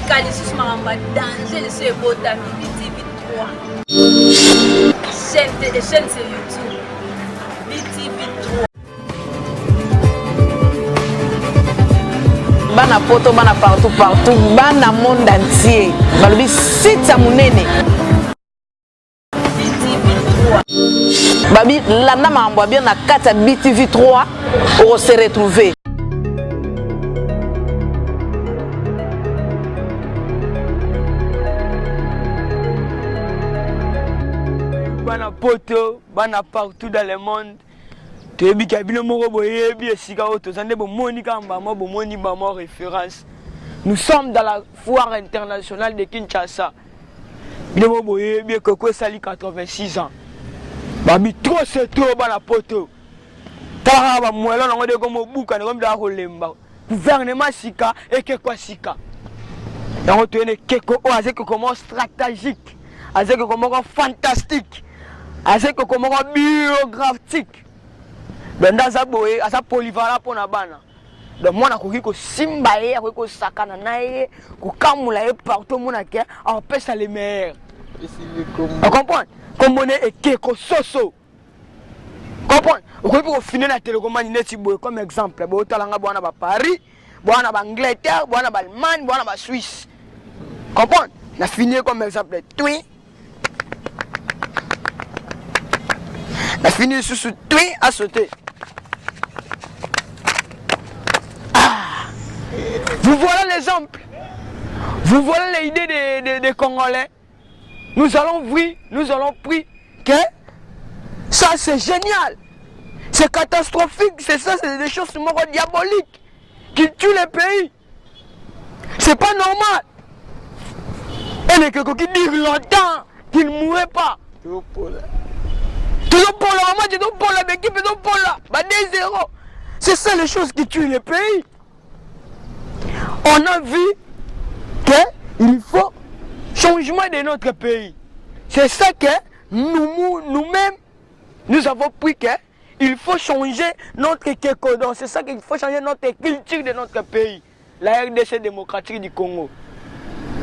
Kali lisusu makambo ya danger liso ebotami BTV 3 chaîne sur YouTube BTV 3 bana poto bana partout bana monde entier balobi site monene BTV 3 babi landa makambo bien na kati ya BTV 3 on se retrouver bana poto bana partout dans le monde toyebi kabino moko boyebi esika oyo toza nde bomoni kamba mo bomoni bamo référence. Nous sommes dans la foire internationale de Kinshasa. Bino mo boyebi koko sali 86 ans babi trop c'est trop bana poto tala ba mwelo nango de ko mobuka ne ko mda ko lemba gouvernement sika eke kwa sika yango toyene keko o azeke comment stratégique azeke comment fantastique azeke comment biographique benda za boye asa polyvalent pona bana donc mwana koki ko simba ye akoki ko sakana na ye ko kamula ye partout mona ke en pesa les meilleurs on comprend comme on est keko soso comprend okoki ko finir na télécommande neti boye comme exemple bo talanga bwana ba Paris bwana ba Angleterre bwana ba Allemagne bwana ba Suisse comprend na finir comme exemple twin na finir sous twin à sauter. Vous voilà l'exemple. Vous voilà l'idée des Congolais. Nous allons prier que ça c'est génial. C'est catastrophique. C'est ça, c'est des choses diaboliques qui tuent les pays. C'est pas normal. Et les quelqu'un qui dit longtemps qu'il ne mourrait pas. Toujours pour la maman, toujours pour la équipe, toujours pour la. Bah 2-0. C'est ça les choses qui tuent les pays. On a vu qu'il faut changement de notre pays. C'est ça que nous-mêmes, nous avons pris qu'il faut changer notre kékodon. C'est ça qu'il faut changer notre culture de notre pays. La RDC démocratique du Congo.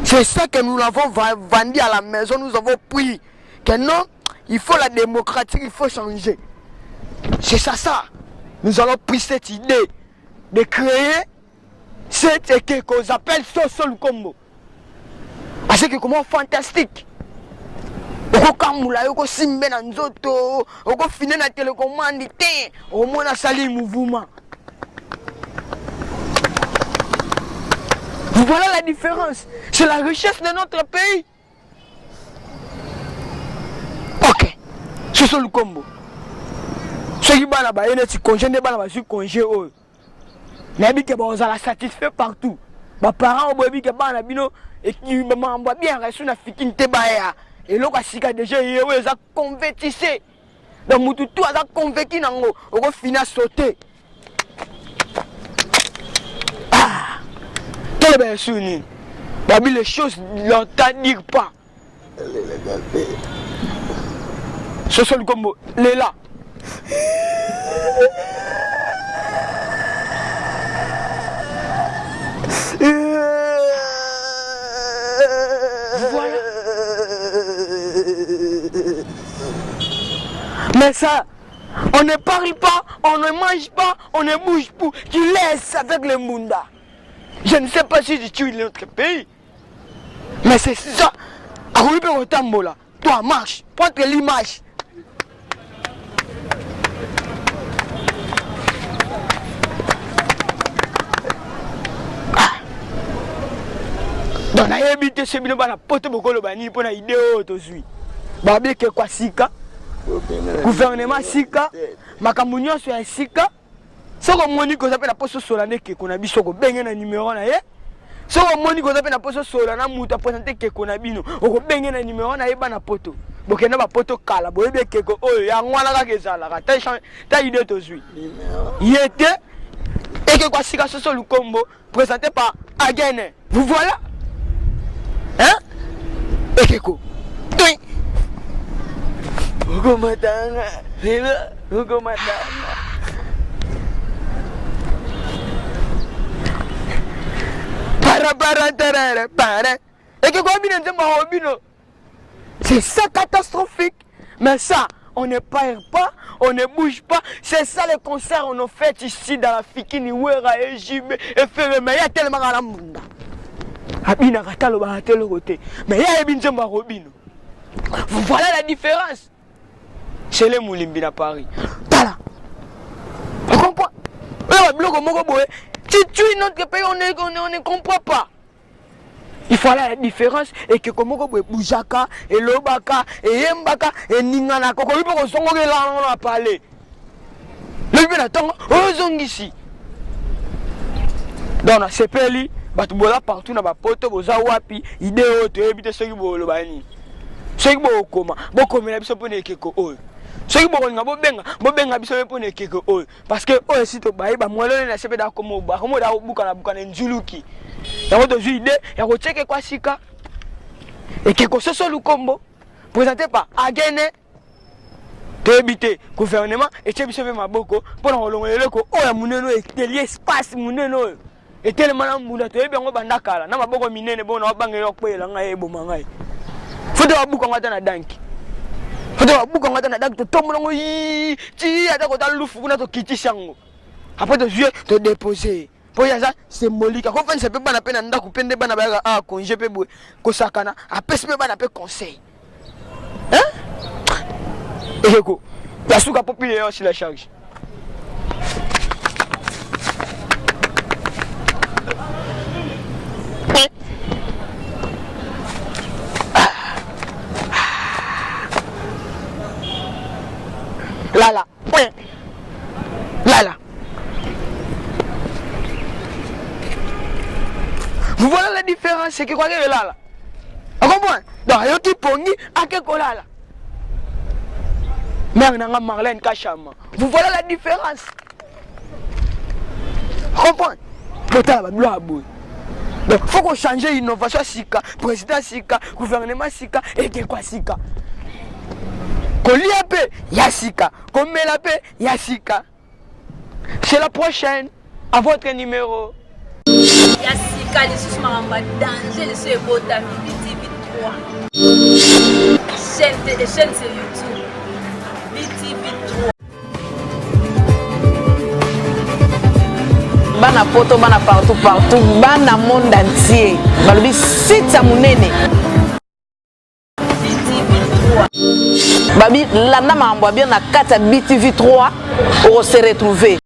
C'est ça que nous l'avons vendu à la maison. Nous avons pris que non, il faut la démocratie, il faut changer. C'est ça. Nous allons pris cette idée de créer c'est ce qu'on appelle Soso Combo. C'est que comment fantastique. Oko kamula yoko simbe na nzoto, oko fine na télécommande té, au moins na sali mouvement. Vous voilà la différence. C'est la richesse de notre pays. OK. Soso Combo. Ceux qui bana ba yene ti congé ne bana ba su congé oh. Nabi ke ba la satisfait partout. Ba parents obobi ke bana bino et qui mamba bien reçu na fikinte ba ya. Et loko sika déjà yewe za convertissé. Donc mutu tout a convaincu nango, oko fina sauter. Ah. Quel bien souni. Babi les choses longtemps dire pas. Ce seul combo, les là. Voilà. Mais ça, on ne parle pas, on ne mange pas, on ne bouge pas, tu laisses avec le Munda. Je ne sais pas si tu tues notre pays. Mais c'est ça. Toi, marche, prends l'image. Donc, on a évité ce bino bana poto bokolo bani pour na idée auto suis. Babi ke kwa sika. Gouvernement sika. Makambo nyonso ya sika. Soko moni ko zapela poso solane ke kona biso ko benge na numéro na ye. Soko moni ko zapela poso solana muta présenter ke kona bino. Oko benge na numéro na ye bana poto. Bokena ba poto kala boyebe ke ko oyo ya ngwana ka kezala ka ta idée to suis. Yete et que quoi sika Soso Lukombo présenté par Agene. Vous voilà. Hein? Ekeko. Oui. Hugo Matanga. Hugo Matanga. C'est ça catastrophique. Mais ça, on ne parle pas, on ne bouge pas. C'est ça les concerts qu'on a fait ici dans la Fikini, Ouera, Ejime, et Ferre. Mais il y a tellement de monde. Mais il y a Binzamba Robino. Vous voilà la différence. C'est les Moulimbina Paris. Voilà. Vous comprenez? Si tu es notre pays, on ne comprend pas. Il faut la différence et que comme on boujaka et lobaka et mbaka et ningana koko il faut qu'on la parler. Le bien attend aux ici. Donc na sepeli batu bola partout na ba poto boza wapi idée to ebite soki bolo bani. Soki bo koma bo komela biso pone keko oyo. Soki bo nga bo benga biso pone keko oyo parce que oyo si to bayi ba mwalo na sepe da komo ba komo da buka na nzuluki. Y'a des idées, y'a des choses quoi sika et quelque chose sur le combo présenté par Agene de habiter gouvernement et tu sais ma boko pour l'enlever le co oh la mouneno et tel espace mouneno et tellement la mouna tu es bien au bandakala na ma boko minene bon na bange yok pe la ngai bo mangai faut de buka ngata na danki faut de buka ngata na danki to tombo yi ti ata ko talufu na to kiti sango après de jouer te déposer. Pour ça symbolique. Quand on ne sait pas la peine d'en couper des bannes à congé pour Kosakana, après ce pas la conseil. Hein? Et écoute, la souka populaire aussi la charge. Là. Vous voyez la différence, c'est que quoi que là. Vous comprenez? Donc, il y a qui pongi à quelque là. Mais on a Marlène Kachama. Vous voyez la différence? Vous comprenez? Donc, il faut qu'on change l'innovation Sika, président Sika, gouvernement Sika et que quoi Sika. Qu'on lit un peu, il y a Sika. Qu'on met la paix, il y a Sika. C'est la prochaine. À votre numéro. Yassika, les sous maramba danger, les sous botami, BTV3. Chaîne sur YouTube. BTV3. Bana poto, bana partout, bana monde entier. Balobi site munene. BTV3. Babi, landa mambo bien na kata BTV3, on se retrouver.